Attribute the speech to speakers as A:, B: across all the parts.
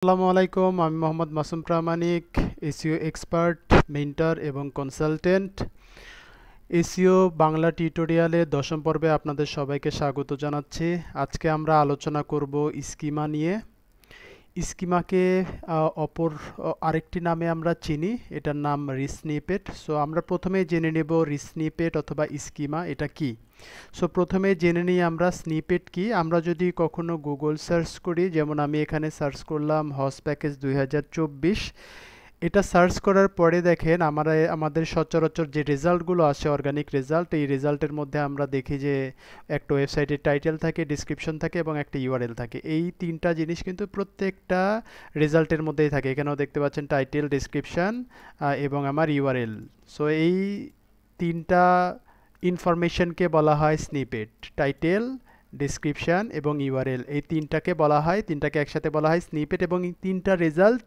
A: আসসালামু আলাইকুম, আমি মোহাম্মদ মাসুম প্রামাণিক, এসইও এক্সপার্ট, মেন্টর এবং কনসালটেন্ট। এসইও বাংলা টিউটোরিয়ালে দশম পর্বে আপনাদের সবাইকে স্বাগত জানাচ্ছি। আজকে আমরা আলোচনা করব স্কিমা নিয়ে। স্কিমাকে অপর আরেকটি নামে আমরা চিনি, এটার নাম রিস্নিপেট। সো আমরা প্রথমে জেনে নেব রিস্নিপেট অথবা স্কিমা এটা কি। সো প্রথমে জেনে নিই আমরা স্নিপেট কি। আমরা যদি কখনো গুগল সার্চ করি, যেমন আমি এখানে সার্চ করলাম হজ প্যাকেজ 2024, এটা সার্চ করার পরে দেখেন আমাদের সচরাচর যে রেজাল্টগুলো আসে, অর্গানিক রেজাল্ট, এই রেজাল্টের মধ্যে আমরা দেখি যে একটা ওয়েবসাইটের টাইটেল থাকে, ডিসক্রিপশন থাকে এবং একটা ইউআরএল থাকে। এই তিনটা জিনিস কিন্তু প্রত্যেকটা রেজাল্টের মধ্যেই থাকে। এখানেও দেখতে পাচ্ছেন টাইটেল, ডিসক্রিপশন এবং আমার ইউআরএল। সো এই তিনটা ইনফরমেশনকে বলা হয় স্নিপেট। টাইটেল, ডেসক্রিপশন এবং ইউআরএল, এই তিনটাকে একসাথে বলা হয় স্নিপেট। এবং এই তিনটা রেজাল্ট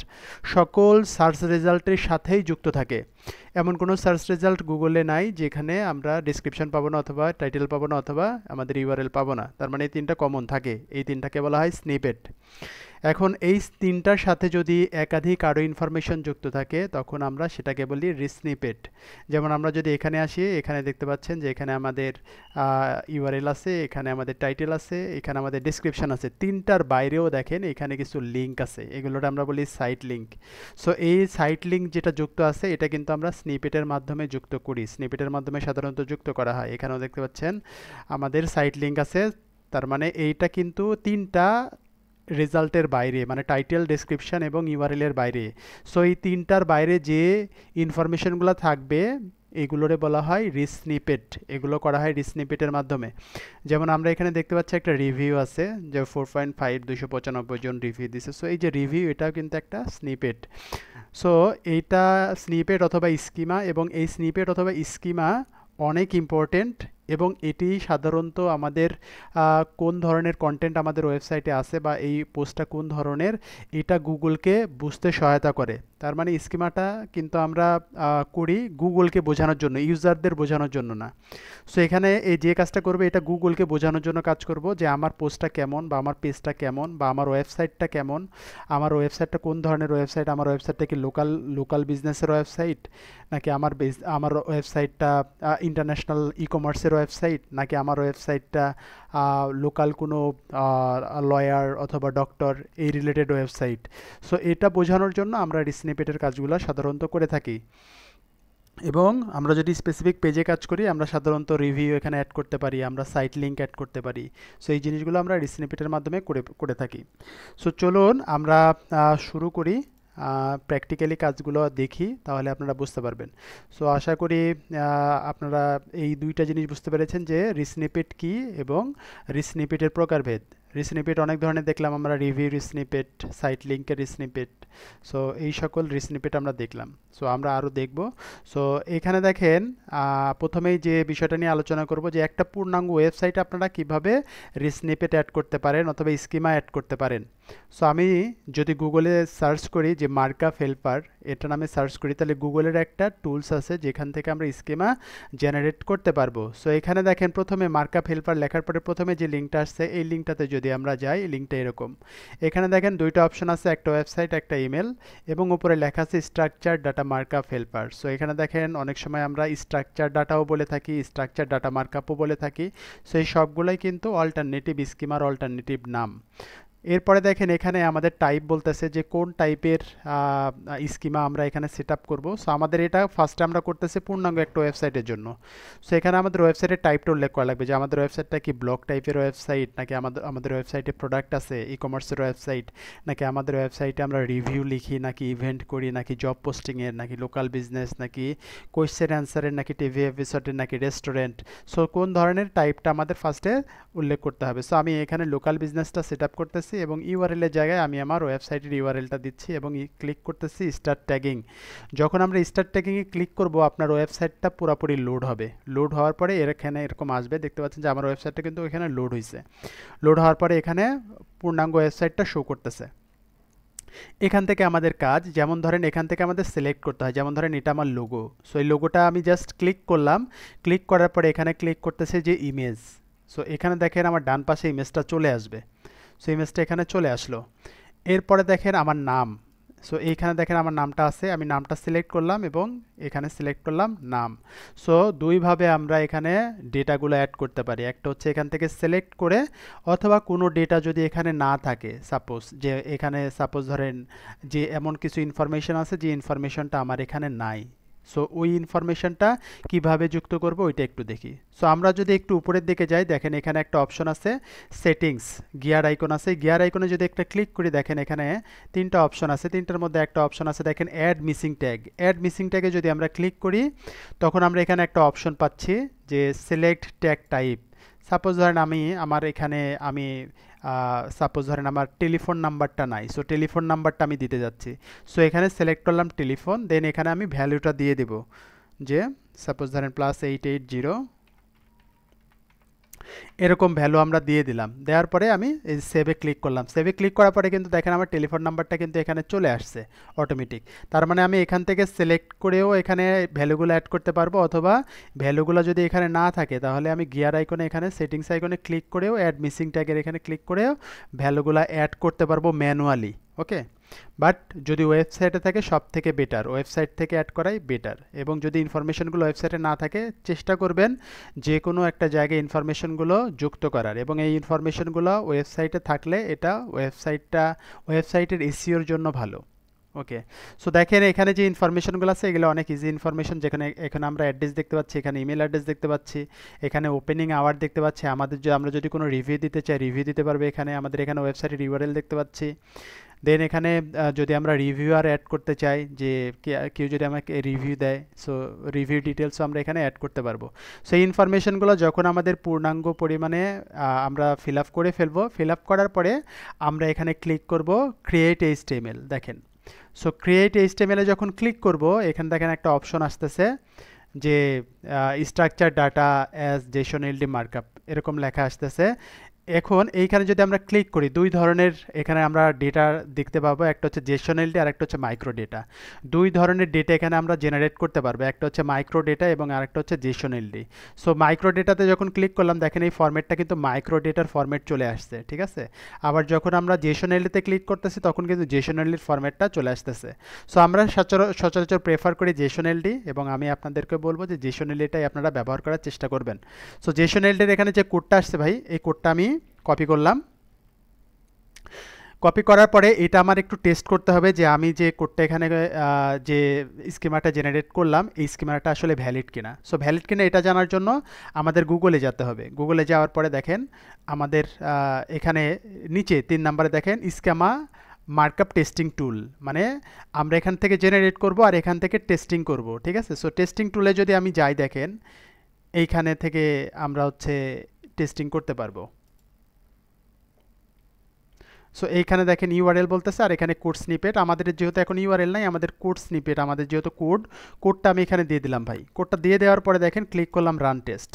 A: সকল সার্চ রেজাল্টের সাথেই যুক্ত থাকে। এমন কোনো সার্চ রেজাল্ট গুগলে নাই যেখানে আমরা ডেসক্রিপশন পাবো না, অথবা টাইটেল পাবো না, অথবা আমাদের ইউআরএল পাবো না। তার মানে এই তিনটা কমন থাকে, এই তিনটাকে বলা হয় স্নিপেট। এখন এই তিনটার সাথে যদি একাধিক আরও ইনফরমেশন যুক্ত থাকে, তখন আমরা সেটাকে বলি রিস্নিপেট। যেমন আমরা যদি এখানে আসি, এখানে দেখতে পাচ্ছেন যে এখানে আমাদের ইউআরএল আছে, এখানে আমাদের টাইটেল আছে, এখানে আমাদের ডেসক্রিপশন আছে। তিনটার বাইরেও দেখেন এখানে কিছু লিঙ্ক আছে, এগুলোটা আমরা বলি সাইট লিঙ্ক। সো এই সাইট লিঙ্ক যেটা যুক্ত আছে, এটা কিন্তু আমরা স্নিপেটের মাধ্যমে যুক্ত করি। স্নিপেটের মাধ্যমে সাধারণত যুক্ত করা হয়। এখানেও দেখতে পাচ্ছেন আমাদের সাইট লিঙ্ক আছে। তার মানে এইটা কিন্তু তিনটা রেজাল্টের বাইরে, মানে টাইটেল, ডেসক্রিপশন এবং ইউআরএল এর বাইরে। সো এই তিনটার বাইরে যে ইনফরমেশনগুলো থাকবে, এগুলোরে বলা হয় রিস্নিপেট। এগুলো করা হয় রিস্নিপেটের মাধ্যমে। যেমন আমরা এখানে দেখতে পাচ্ছি একটা রিভিউ আছে, যে 4.5 295 জন রিভিউ দিছে। সো এই যে রিভিউ, এটাও কিন্তু একটা স্নিপেট। সো এইটা স্নিপেট অথবা স্কিমা, এবং এই স্নিপেট অথবা স্কিমা অনেক ইম্পর্টেন্ট। এবং এটি সাধারণত আমাদের কোন ধরনের কন্টেন্ট আমাদের ওয়েবসাইটে আছে, বা এই পোস্টটা কোন ধরনের, এটা গুগলকে বুঝতে সহায়তা করে। তার মানে স্কিমাটা কিন্তু আমরা করি গুগলকে বোঝানোর জন্য, ইউজারদের বোঝানোর জন্য না। সো এখানে এই যে কাজটা করবে, এটা গুগলকে বোঝানোর জন্য কাজ করব, যে আমার পোস্টটা কেমন, বা আমার পেজটা কেমন, বা আমার ওয়েবসাইটটা কেমন, আমার ওয়েবসাইটটা কোন ধরনের ওয়েবসাইট, আমার ওয়েবসাইটটা কি লোকাল বিজনেসের ওয়েবসাইট, নাকি আমার ওয়েবসাইটটা ইন্টারন্যাশনাল ই কমার্সের ওয়েবসাইট, নাকি আমার ওয়েবসাইটটা লোকাল কোনো লয়ার অথবা ডক্টর এই রিলেটেড ওয়েবসাইট। সো এটা বোঝানোর জন্য আমরা রিস্নিপেটের কাজগুলো সাধারণত করে থাকি। এবং আমরা যদি স্পেসিফিক পেজে কাজ করি, আমরা সাধারণত রিভিউ এখানে অ্যাড করতে পারি, আমরা সাইট লিঙ্ক অ্যাড করতে পারি। সো এই জিনিসগুলো আমরা রিস্নিপেটের মাধ্যমে করে থাকি। সো চলুন আমরা শুরু করি, প্র্যাকটিক্যালি কাজগুলো দেখি, তাহলে আপনারা বুঝতে পারবেন। সো আশা করি আপনারা এই দুইটা জিনিস বুঝতে পেরেছেন, যে রিস্নিপেট কি এবং রিস্নিপেটের প্রকারভেদ। রিস্নিপেট অনেক ধরনের দেখলাম আমরা, রিভিউ রিস্নিপেট, সাইট লিঙ্কের রিস্নিপেট। সো এই সকল রিস্নিপেট আমরা দেখলাম। সো আমরা আরও দেখব। সো এখানে দেখেন, প্রথমেই যে বিষয়টা নিয়ে আলোচনা করব, যে একটা পূর্ণাঙ্গ ওয়েবসাইটে আপনারা কিভাবে রিস্নিপেট অ্যাড করতে পারেন অথবা স্কিমা অ্যাড করতে পারেন। সো আমি যদি গুগলে সার্চ করি, যে মার্কআপ হেল্পার এটা নামে সার্চ করি, তাহলে গুগলের একটা টুলস আছে যেখান থেকে আমরা স্কিমা জেনারেট করতে পারবো। সো এখানে দেখেন প্রথমে মার্কআপ হেল্পার লেখার পরে প্রথমে যে লিঙ্কটা আসছে, এই লিঙ্কটাতে যদি আমরা যাই, লিঙ্কটা এরকম। এখানে দেখেন দুইটা অপশন আছে, একটা ওয়েবসাইট, একটা ইমেল, এবং উপরে লেখা আছে structure data markup helper. So এখানে দেখেন অনেক সময় আমরা স্ট্রাকচার ডাটাও বলে থাকি, স্ট্রাকচার ডাটা মার্কআপও বলে থাকি। সো এই সবগুলোই কিন্তু অল্টারনেটিভ স্কিমার অল্টারনেটিভ নাম। এরপরে দেখেন এখানে আমাদের টাইপ বলতেছে, যে কোন টাইপের স্কিমা আমরা এখানে সেট আপ করবো। সো আমাদের এটা ফার্স্টে আমরা করতেছি পূর্ণাঙ্গ একটা ওয়েবসাইটের জন্য। সো এখানে আমাদের ওয়েবসাইটের টাইপটা উল্লেখ করা লাগবে, যে আমাদের ওয়েবসাইটটা কি ব্লগ টাইপের ওয়েবসাইট, নাকি আমাদের ওয়েবসাইটে প্রোডাক্ট আছে, ই কমার্সের ওয়েবসাইট, নাকি আমাদের ওয়েবসাইটে আমরা রিভিউ লিখি, নাকি ইভেন্ট করি, নাকি জব পোস্টিংয়ের, নাকি লোকাল বিজনেস, নাকি কোয়েশ্চেন অ্যান্সারের, নাকি টিভি এপিসোডের, নাকি রেস্টুরেন্ট। সো কোন ধরনের টাইপটা আমাদের ফার্স্টে উল্লেখ করতে হবে। সো আমি এখানে লোকাল বিজনেসটা সেট আপ করতেছি, এবং ইউআরএল এর জায়গায় আমি আমার ওয়েবসাইটের ইউআরএলটা দিচ্ছি, এবং ক্লিক করতেছি স্টার্ট ট্যাগিং। যখন আমরা স্টার্ট ট্যাগিংয়ে ক্লিক করব, আপনার ওয়েবসাইটটা পুরোপুরি লোড হবে। লোড হওয়ার পরে এখানে এরকম আসবে, দেখতে পাচ্ছেন যে আমার ওয়েবসাইটটা কিন্তু এখানে লোড হয়েছে। লোড হওয়ার পরে এখানে পূর্ণাঙ্গ ওয়েবসাইটটা শো করতেছে। এখান থেকে আমাদের কাজ, যেমন ধরেন এখান থেকে আমাদের সিলেক্ট করতে হয়, যেমন ধরেন এটা আমার লোগো। সো এই লোগোটা আমি জাস্ট ক্লিক করলাম, ক্লিক করার পরে এখানে ক্লিক করতেছে যে ইমেজ। সো এখানে দেখেন আমার ডান পাশে ইমেজটা চলে আসবে। সো ইমেজটা এখানে চলে আসলো। এরপরে দেখেন আমার নাম। সো এইখানে দেখেন আমার নামটা আছে, আমি নামটা সিলেক্ট করলাম এবং এখানে সিলেক্ট করলাম নাম। সো দুইভাবে আমরা এখানে ডেটাগুলো অ্যাড করতে পারি। একটা হচ্ছে এখান থেকে সিলেক্ট করে, অথবা কোনো ডেটা যদি এখানে না থাকে, সাপোজ যে এখানে সাপোজ ধরেন যে এমন কিছু ইনফরমেশন আছে যে ইনফরমেশনটা আমার এখানে নাই, সো ওই ইনফরমেশনটা কিভাবে যুক্ত করব ওইটা একটু দেখি। সো আমরা যদি একটু উপরের দিকে যাই, দেখেন এখানে একটা অপশন আছে সেটিংস, গিয়ার আইকন আছে। গিয়ার আইকনে যদি একটা ক্লিক করি, দেখেন এখানে তিনটা অপশন আছে, তিনটার মধ্যে একটা অপশন আছে দেখেন add missing tag. Add missing ট্যাগে যদি আমরা ক্লিক করি, তখন আমরা এখানে একটা অপশন পাচ্ছি যে সিলেক্ট ট্যাগ টাইপ। সাপোজ ধরেন আমার এখানে আমি সাপোজ ধরেন আমার টেলিফোন নাম্বারটা নাই, সো টেলিফোন নাম্বারটা আমি দিতে যাচ্ছি। সো এখানে সিলেক্ট করলাম টেলিফোন, দেন এখানে আমি ভ্যালুটা দিয়ে দেব যে সাপোজ ধরেন +880, এরকম ভ্যালু আমরা দিয়ে দিলাম। দেওয়ার পরে আমি এই সেভে ক্লিক করলাম। সেভে ক্লিক করার পরে কিন্তু দেখেন আমার টেলিফোন নাম্বারটা কিন্তু এখানে চলে আসছে অটোমেটিক। তার মানে আমি এখান থেকে সিলেক্ট করেও এখানে ভ্যালুগুলো অ্যাড করতে পারবো, অথবা ভ্যালুগুলো যদি এখানে না থাকে তাহলে আমি গিয়ার আইকনে এখানে সেটিংস আইকনে ক্লিক করেও অ্যাড মিসিং ট্যাগের এখানে ক্লিক করেও ভ্যালুগুলো অ্যাড করতে পারবো ম্যানুয়ালি। ওকে, বাট যদি ওয়েবসাইটে থাকে সব থেকে বেটার, ওয়েবসাইট থেকে অ্যাড করাই বেটার। এবং যদি ইনফরমেশনগুলো ওয়েবসাইটে না থাকে, চেষ্টা করবেন যে কোনো একটা জায়গায় ইনফরমেশনগুলো যুক্ত করার, এবং এই ইনফরমেশনগুলো ওয়েবসাইটে থাকলে এটা ওয়েবসাইটের এসইওর জন্য ভালো। ওকে, সো দেখেন এখানে যে ইনফরমেশনগুলো আছে এগুলো অনেক ইজি ইনফরমেশন, যেখানে এখানে আমরা অ্যাড্রেস দেখতে পাচ্ছি, এখানে ইমেল অ্যাড্রেস দেখতে পাচ্ছি, এখানে ওপেনিং আওয়ার দেখতে পাচ্ছি, আমরা যদি কোনো রিভিউ দিতে চাই রিভিউ দিতে পারবে এখানে, আমাদের এখানে ওয়েবসাইটের ইউআরএল দেখতে পাচ্ছি। দেন এখানে যদি আমরা রিভিউয়ার অ্যাড করতে চাই, যে কেউ যদি আমাকে রিভিউ দেয়, সো রিভিউ ডিটেলসও আমরা এখানে অ্যাড করতে পারবো। সো এই ইনফরমেশনগুলো যখন আমাদের পূর্ণাঙ্গ পরিমাণে আমরা ফিল আপ করে ফেলবো, ফিল আপ করার পরে আমরা এখানে ক্লিক করব ক্রিয়েট এইচটিএমএল। দেখেন, সো ক্রিয়েট এইচটিএমএলে যখন ক্লিক করব, এখানে দেখেন একটা অপশন আসতেছে যে structure data as Jason এলডি markup, এরকম লেখা আসতেছে। এখন এইখানে যদি আমরা ক্লিক করি, দুই ধরনের এখানে আমরা ডেটা দেখতে পাবো, একটা হচ্ছে জেসন এলডি আর একটা হচ্ছে মাইক্রো ডেটা। দুই ধরনের ডেটা এখানে আমরা জেনারেট করতে পারবো, একটা হচ্ছে মাইক্রো ডেটা এবং আরেকটা হচ্ছে জেসন এলডি। সো মাইক্রো ডেটাতে যখন ক্লিক করলাম, দেখেন এই ফরম্যাটটা কিন্তু মাইক্রো ডেটার ফরম্যাট চলে আসছে, ঠিক আছে। আবার যখন আমরা জেসন এলডিতে ক্লিক করতেছি তখন কিন্তু জেসন এলডির ফরম্যাটটা চলে আসতেছে। সো আমরা সচরাচর প্রেফার করি জেসন এলডি, এবং আমি আপনাদেরকে বলবো যে জেসন এলডিটাই আপনারা ব্যবহার করার চেষ্টা করবেন। সো জেসন এলডির এখানে যে কোডটা আসছে ভাই, এই কোডটা আমি কপি করলাম। কপি করার পরে এটা আমার একটু টেস্ট করতে হবে যে আমি যে কোডটা এখানে যে স্কিমাটা জেনারেট করলাম, এই স্কিমাটা আসলে ভ্যালিড কিনা। সো ভ্যালিড কিনা এটা জানার জন্য আমাদের গুগলে যেতে হবে। গুগলে যাওয়ার পরে দেখেন আমাদের এখানে নিচে 3 নম্বরে দেখেন স্কিমা মার্কআপ টেস্টিং টুল, মানে আমরা এখান থেকে জেনারেট করব আর এখান থেকে টেস্টিং করব, ঠিক আছে। সো টেস্টিং টুলে যদি আমি যাই, দেখেন এইখানে থেকে আমরা হচ্ছে টেস্টিং করতে পারবো। সো এইখানে দেখেন ইউআরএল বলতেছে, আর এখানে কোড স্নিপেট। আমাদের যেহেতু এখন ইউআরএল নাই, আমাদের কোড স্নিপেট, আমাদের যেহেতু কোডটা আমি এখানে দিয়ে দিলাম ভাই। কোডটা দিয়ে দেওয়ার পরে দেখেন ক্লিক করলাম রান টেস্ট।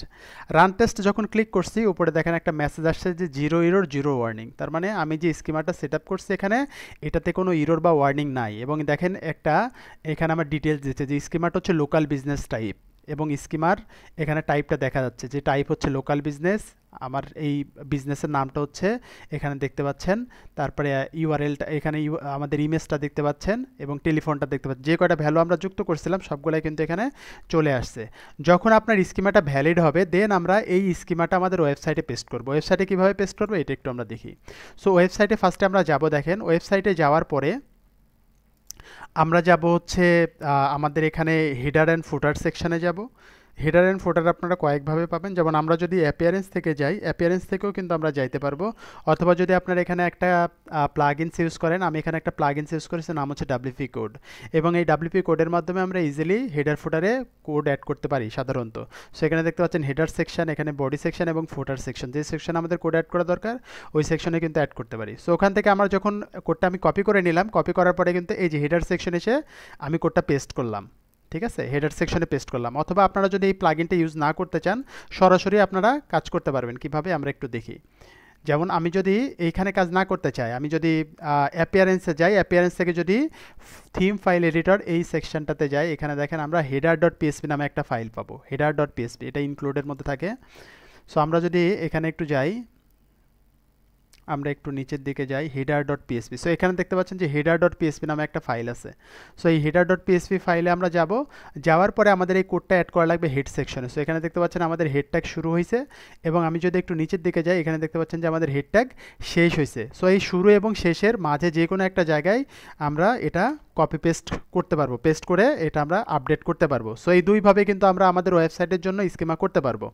A: রান টেস্ট যখন ক্লিক করছি, উপরে দেখেন একটা মেসেজ আসছে যে 0 ইরর 0 ওয়ার্নিং। তার মানে আমি যে স্কিমাটা সেট আপ করছি এখানে, এটাতে কোনো ইরর বা ওয়ার্নিং নাই। এবং দেখেন এখানে আমার ডিটেলস দিচ্ছে যে স্কিমাটা হচ্ছে লোকাল বিজনেস টাইপ, এবং স্কিমার এখানে টাইপটা দেখা যাচ্ছে যে টাইপ হচ্ছে লোকাল বিজনেস। আমার এই বিজনেসের নামটা হচ্ছে এখানে দেখতে পাচ্ছেন, তারপরে ইউআরএলটা এখানে আমাদের ইমেজটা দেখতে পাচ্ছেন, এবং টেলিফোনটা দেখতে পাচ্ছেন। যে কয়টা ভ্যালু আমরা যুক্ত করছিলাম সবগুলাই কিন্তু এখানে চলে আসছে। যখন আপনার স্কিমাটা ভ্যালিড হবে, দেন আমরা এই স্কিমাটা আমাদের ওয়েবসাইটে পেস্ট করব। ওয়েবসাইটে কীভাবে পেস্ট করবো এটা একটু আমরা দেখি। সো ওয়েবসাইটে ফার্স্টে আমরা যাব, দেখেন ওয়েবসাইটে যাওয়ার পরে আমরা যাব হচ্ছে আমাদের এখানে হেডার অ্যান্ড ফুটার সেকশানে যাব। হেডার অ্যান্ড ফুটার আপনারা কয়েকভাবে পাবেন, যেমন আমরা যদি অ্যাপিয়ারেন্স থেকে যাই, অ্যাপিয়ারেন্স থেকেও কিন্তু আমরা যাইতে পারবো। অথবা যদি আপনারা এখানে একটা প্লাগইনস ইউজ করেন, আমি এখানে একটা প্লাগইনস ইউজ করেছি, নাম হচ্ছে ডাব্লিউপি কোড। এবং এই ডাব্লিউপি কোডের মাধ্যমে আমরা ইজিলি হেডার ফুটারে কোড অ্যাড করতে পারি সাধারণত। সো এখানে দেখতে পাচ্ছেন হেডার সেকশন, এখানে বডি সেকশন এবং ফুটার সেকশন। যে সেকশন আমাদের কোড অ্যাড করা দরকার ওই সেকশনে কিন্তু অ্যাড করতে পারি। সো ওখান থেকে আমরা যখন কোডটা আমি কপি করে নিলাম, কপি করার পরে কিন্তু এই যে হেডার সেকশন এসে আমি কোডটা পেস্ট করলাম, ঠিক আছে, হেডার সেকশনে পেস্ট করলাম। অথবা আপনারা যদি এই প্লাগইনটা ইউজ না করতে চান, সরাসরি আপনারা কাজ করতে পারবেন। কিভাবে আমরা একটু দেখি। যেমন আমি যদি এইখানে কাজ না করতে চাই, আমি যদি অ্যাপিয়ারেন্সে যাই, অ্যাপিয়ারেন্স থেকে যদি থিম ফাইল এডিটর এই সেকশনটাতে যাই, এখানে দেখেন আমরা header.php নামে একটা ফাইল পাবো। header.php এটা ইনক্লুডের মধ্যে থাকে। সো আমরা যদি এখানে একটু যাই, আমরা একটু নিচের দিকে যাই, হেডার ডট পিএসপি। সো এখানে দেখতে পাচ্ছেন যে হেডার ডট পিএসপি নামে একটা ফাইল আছে। সো এই হেডার ডট পিএসপি ফাইলে আমরা যাব, যাওয়ার পরে আমাদের এই কোডটা অ্যাড করা লাগবে হেড সেকশনে। সো এখানে দেখতে পাচ্ছেন আমাদের হেড ট্যাগ শুরু হয়েছে, এবং আমি যদি একটু নিচের দিকে যাই, এখানে দেখতে পাচ্ছেন যে আমাদের হেড ট্যাগ শেষ হয়েছে। সো এই শুরু এবং শেষের মাঝে যে কোনো একটা জায়গায় আমরা এটা কপি পেস্ট করতে পারবো, পেস্ট করে এটা আমরা আপডেট করতে পারবো। সো এই দুইভাবে কিন্তু আমরা আমাদের ওয়েবসাইটের জন্য স্কিমা করতে পারবো।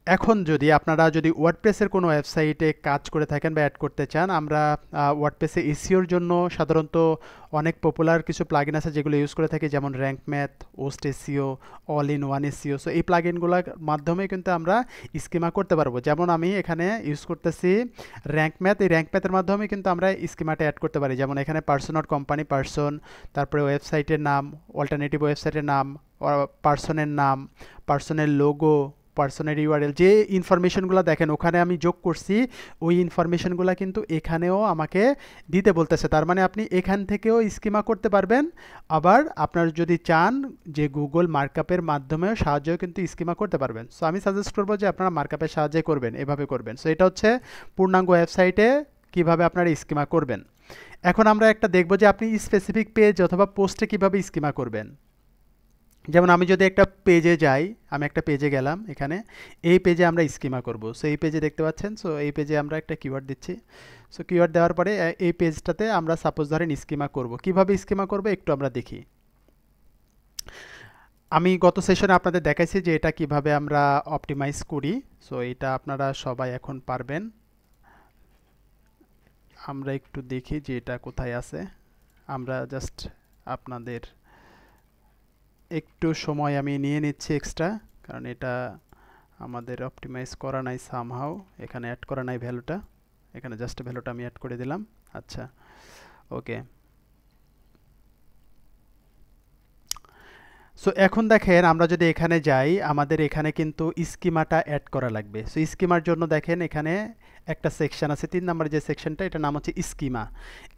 A: এখন যদি আপনারা যদি ওয়ার্ডপ্রেসের কোনো ওয়েবসাইটে কাজ করে থাকেন বা অ্যাড করতে চান, আমরা ওয়ার্ডপ্রেসে এসইওর জন্য সাধারণত অনেক পপুলার কিছু প্লাগইন আছে যেগুলো ইউজ করে থাকি, যেমন rank math, worst SEO, all in one SEO. So এই প্লাগইনগুলোর মাধ্যমে কিন্তু আমরা স্কিমা করতে পারবো। যেমন আমি এখানে ইউজ করতেছি র্যাঙ্ক ম্যাথ। এই র্যাঙ্ক ম্যাথের মাধ্যমে কিন্তু আমরা স্কিমাটা অ্যাড করতে পারি। যেমন এখানে পার্সন অর কোম্পানি, পার্সন, তারপরে ওয়েবসাইটের নাম, অল্টারনেটিভ ওয়েবসাইটের নাম, পার্সনের নাম, পার্সনের লোগো, পার্সনের ইউআরএল, যে ইনফরমেশনগুলো দেখেন ওখানে আমি যোগ করছি, ওই ইনফরমেশনগুলো কিন্তু এখানেও আমাকে দিতে বলতেছে। তার মানে আপনি এখান থেকেও স্কিমা করতে পারবেন, আবার আপনার যদি চান যে গুগল মার্কআপের মাধ্যমেও সাহায্যেও কিন্তু স্কিমা করতে পারবেন। সো আমি সাজেস্ট করবো যে আপনারা মার্কআপের সাহায্যে করবেন, এভাবে করবেন। সো এটা হচ্ছে পূর্ণাঙ্গ ওয়েবসাইটে কিভাবে আপনারা স্কিমা করবেন। এখন আমরা একটা দেখব যে আপনি স্পেসিফিক পেজ অথবা পোস্টে কিভাবে স্কিমা করবেন। যেমন আমি যদি একটা পেজে যাই, আমি একটা পেজে গেলাম, এখানে এই পেজে আমরা স্কিমা করব। সো এই পেজে দেখতে পাচ্ছেন, সো এই পেজে আমরা একটা কিওয়ার্ড দিচ্ছি। সো কিওয়ার্ড দেওয়ার পরে এই পেজটাতে আমরা সাপোজ ধরেন স্কিমা করব। কিভাবে স্কিমা করব একটু আমরা দেখি। আমি গত সেশনে আপনাদের দেখাইছি যে এটা কিভাবে আমরা অপটিমাইজ করি। সো এটা আপনারা সবাই এখন পারবেন। আমরা একটু দেখি যে এটা কোথায় আছে। আমরা জাস্ট আপনাদের একটু সময় আমি নিয়ে নিচ্ছি এক্সট্রা, কারণ এটা আমাদের অপটিমাইজ করা নাই সামহাও, এখানে অ্যাড করা নাই ভ্যালুটা, এখানে জাস্ট ভ্যালুটা আমি অ্যাড করে দিলাম। আচ্ছা, ওকে। সো এখন দেখেন আমরা যদি এখানে যাই, আমাদের এখানে কিন্তু স্কিমাটা অ্যাড করা লাগবে। সো স্কিমার জন্য দেখেন এখানে একটা সেকশন আছে, 3 নম্বর যে সেকশনটা, এটা নাম হচ্ছে স্কিমা।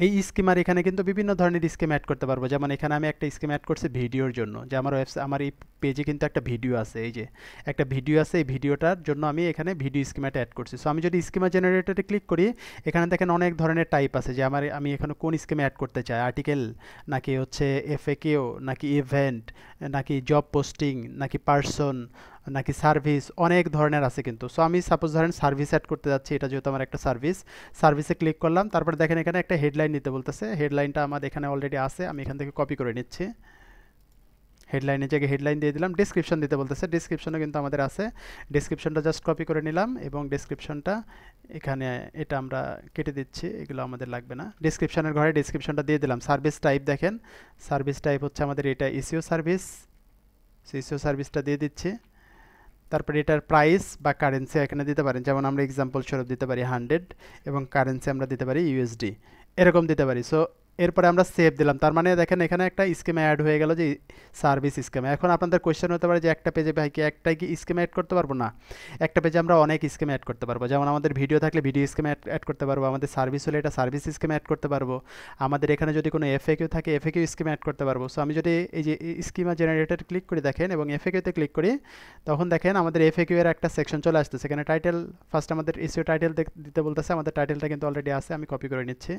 A: এই স্কিমার এখানে কিন্তু বিভিন্ন ধরনের স্কিম অ্যাড করতে পারবো। যেমন এখানে আমি একটা স্কিম অ্যাড করছি ভিডিওর জন্য, যে আমার আমার এই পেজে কিন্তু একটা ভিডিও আছে, এই যে একটা ভিডিও আছে, এই ভিডিওটার জন্য আমি এখানে ভিডিও স্কিমাটা অ্যাড করছি। সো আমি যদি স্কিমা জেনারেটরে ক্লিক করি, এখানে দেখেন অনেক ধরনের টাইপ আছে, যে আমি এখানে কোন স্কিমে অ্যাড করতে চাই, আর্টিকেল নাকি হচ্ছে এফএকিউ নাকি ইভেন্ট নাকি জব পোস্টিং নাকি পার্সন নাকি সার্ভিস, অনেক ধরনের আছে কিন্তু। সো আমি সাপোজ ধরেন সার্ভিস অ্যাড করতে যাচ্ছি, এটা যেহেতু আমার একটা সার্ভিস, সার্ভিসে ক্লিক করলাম। তারপরে দেখেন এখানে একটা হেডলাইন নিতে বলতেছে, হেডলাইনটা আমার এখানে অলরেডি আছে, আমি এখান থেকে কপি করে নিচ্ছি। হেডলাইনের জায়গায় হেডলাইন দিয়ে দিলাম। ডেসক্রিপশন দিতে বলতেছে, ডেসক্রিপশনও কিন্তু আমাদের আছে, ডেসক্রিপশনটা জাস্ট কপি করে নিলাম, এবং ডেসক্রিপশনটা এখানে এটা আমরা কেটে দিচ্ছি, এগুলো আমাদের লাগবে না। ডেসক্রিপশনের ঘরে ডেসক্রিপশনটা দিয়ে দিলাম। সার্ভিস টাইপ দেখেন, সার্ভিস টাইপ হচ্ছে আমাদের এটা এসইও সার্ভিস, এসইও সার্ভিসটা দিয়ে দিচ্ছি। তারপরে এটার প্রাইস বা কারেন্সি এখানে দিতে পারেন, যেমন আমরা এক্সাম্পল স্বরূপ দিতে পারি 100, এবং কারেন্সি আমরা দিতে পারি ইউএসডি, এরকম দিতে পারি। সো এরপরে আমরা সেভ দিলাম। তার মানে দেখেন এখানে একটা স্কিমে অ্যাড হয়ে গেল, যে সার্ভিস স্কিমে। এখন আপনাদের কোয়েশ্চেন হতে পারে যে একটা পেজে ভাই কি একটাই কি স্কিমে অ্যাড করতে পারবো? না, একটা পেজে আমরা অনেক স্কিমে অ্যাড করতে পারবো। যেমন আমাদের ভিডিও থাকলে ভিডিও স্কিমে অ্যাড করতে পারবো, আমাদের সার্ভিস হলে এটা সার্ভিস স্কিমে অ্যাড করতে পারবো, আমাদের এখানে যদি কোনো এফএকিউ থাকে এফএকিউ স্কিমে অ্যাড করতে পারবো। সো আমি যদি এই যে স্কিমা জেনারেটর ক্লিক করি দেখেন, এবং এফএকিউতে ক্লিক করি, তখন দেখেন আমাদের এফএকিউ এর একটা সেকশন চলে আসতেছে। এখানে টাইটেল, ফার্স্ট আমাদের এসইও টাইটেল দিতে বলতেছে, আমাদের টাইটেলটা কিন্তু অলরেডি আছে, আমি কপি করে নিচ্ছি,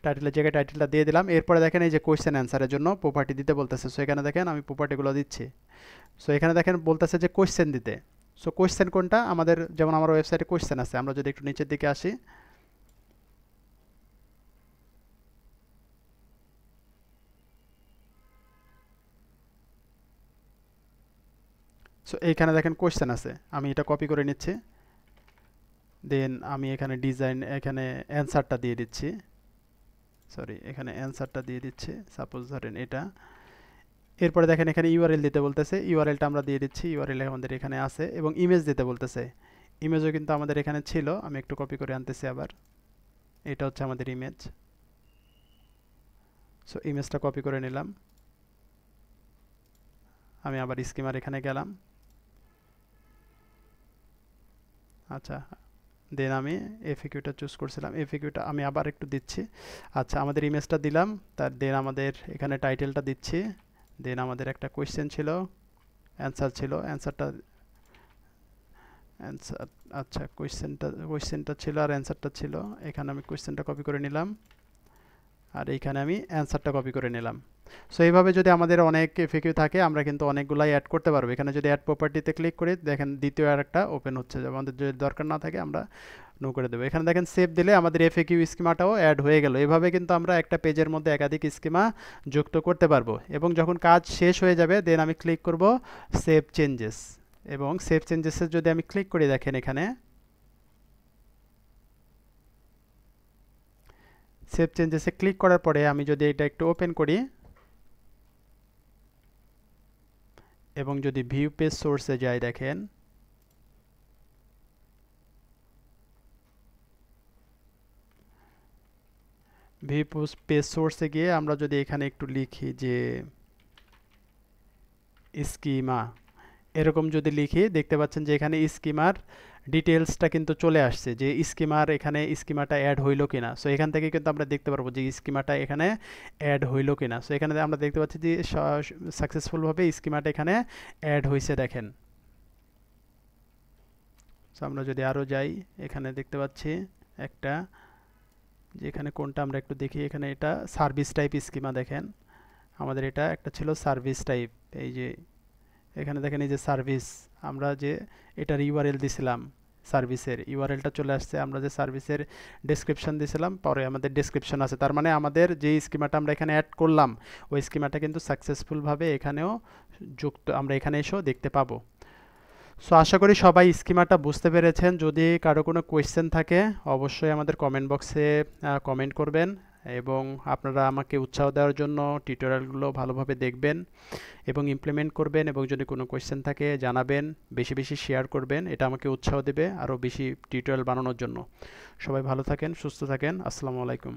A: টাইটেলের জায়গায় টাইটেলটা দিয়ে দিলাম। এরপরে দেখেন এই যে কোয়েশ্চেন অ্যান্সারের জন্য প্রপার্টি দিতে বলতেছে। সো এখানে দেখেন আমি প্রপার্টিগুলো দিচ্ছি। সো এখানে দেখেন বলতেছে যে কোয়েশ্চেন দিতে। সো কোয়েশ্চেন কোনটা আমাদের, যেমন আমার ওয়েবসাইটে কোয়েশ্চেন আছে, আমরা যদি একটু নিচের দিকে আসি, সো এইখানে দেখেন কোয়েশ্চেন আছে, আমি এটা কপি করে নিচ্ছি, দেন আমি এখানে ডিজাইন, এখানে অ্যান্সারটা দিয়ে দিচ্ছি, সরি এখানে অ্যান্সারটা দিয়ে দিচ্ছি, সাপোজ ধরেন এটা। এরপরে দেখেন এখানে ইউআরএল দিতে বলতেছে, ইউআরএলটা আমরা দিয়ে দিচ্ছি, ইউআরএল আমাদের এখানে আছে, এবং ইমেজ দিতে বলতেছে, ইমেজও কিন্তু আমাদের এখানে ছিল, আমি একটু কপি করে আনতেছি আবার, এটা হচ্ছে আমাদের ইমেজ। সো ইমেজটা কপি করে নিলাম, আমি আবার স্কিমার এখানে গেলাম। আচ্ছা, দেন আমি এফএকিউটা চুজ করছিলাম, এফএকিউটা আমি আবার একটু দিচ্ছি। আচ্ছা, আমাদের ইমেজটা দিলাম, তার দেন আমাদের এখানে টাইটেলটা দিচ্ছি, দেন আমাদের একটা কোয়েশ্চেন ছিল, অ্যান্সার ছিল, অ্যান্সারটা অ্যান্সার, আচ্ছা কোয়েশ্চেনটা ছিল আর অ্যান্সারটা ছিল, এখানে আমি কোয়েশ্চেনটা কপি করে নিলাম আর এইখানে আমি অ্যান্সারটা কপি করে নিলাম। সো এইভাবে যদি আমাদের অনেক এফএকিউ থাকে আমরা কিন্তু অনেকগুলাই অ্যাড করতে পারবো। এখানে যদি অ্যাড প্রপার্টিতে ক্লিক করি দেখেন দ্বিতীয় আর একটা ওপেন হচ্ছে, আমাদের যদি দরকার না থাকে আমরা নো করে দেবো। এখানে দেখেন সেভ দিলে আমাদের এফএকিউ স্কিমাটাও অ্যাড হয়ে গেল। এভাবে কিন্তু আমরা একটা পেজের মধ্যে একাধিক স্কিমা যুক্ত করতে পারবো। এবং যখন কাজ শেষ হয়ে যাবে দেন আমি ক্লিক করব সেভ চেঞ্জেস, এবং সেভ চেঞ্জেসে যদি আমি ক্লিক করি দেখেন এখানে সেভ চেঞ্জেসে ক্লিক করার পরে আমি যদি এটা একটু ওপেন করি এবং যদি ভিউ পেজ সোর্সে যাই দেখেন ভিউ পেজ সোর্সে গিয়ে আমরা যদি এখানে একটু লিখি যে স্কিমা, এরকম যদি লিখি দেখতে পাচ্ছেন যে এখানে স্কিমার ডিটেলসটা কিন্তু চলে আসছে যে স্কিমার এখানে স্কিমাটা অ্যাড হইলো কিনা। সো এখান থেকে কিন্তু আমরা দেখতে পারবো যে স্কিমাটা এখানে অ্যাড হইলো কিনা। সো এখানে আমরা দেখতে পাচ্ছি যে সাকসেসফুলভাবে স্কিমাটা এখানে অ্যাড হয়েছে দেখেন। সো আমরা যদি আরও যাই এখানে দেখতে পাচ্ছি একটা, যে এখানে কোনটা আমরা একটু দেখি, এখানে এটা সার্ভিস টাইপ স্কিমা দেখেন, আমাদের এটা একটা ছিল সার্ভিস টাইপ। এই যে এখানে দেখেন এই যে সার্ভিস, আমরা যে এটার ইউআরএল দিছিলাম সার্ভিসের ইউআরএলটা চলে আসছে, আমরা যে সার্ভিসের ডেসক্রিপশন দিয়েছিলাম পরে আমাদের ডেসক্রিপশন আছে। তার মানে আমাদের যে স্কিমাটা আমরা এখানে অ্যাড করলাম ওই স্কিমাটা কিন্তু সাকসেসফুলভাবে এখানেও যুক্ত, আমরা এখানে এসেও দেখতে পাবো। সো আশা করি সবাই স্কিমাটা বুঝতে পেরেছেন। যদি কারো কোনো কোয়েশ্চেন থাকে অবশ্যই আমাদের কমেন্ট বক্সে কমেন্ট করবেন, এবং আপনারা আমাকে উৎসাহ দেওয়ার জন্য টিউটোরিয়ালগুলো ভালোভাবে দেখবেন এবং ইমপ্লিমেন্ট করবেন, এবং যদি কোনো কোয়েশ্চেন থাকে জানাবেন, বেশি বেশি শেয়ার করবেন, এটা আমাকে উৎসাহ দেবে আরও বেশি টিউটোরিয়াল বানানোর জন্য। সবাই ভালো থাকেন, সুস্থ থাকেন, আসসালামু আলাইকুম।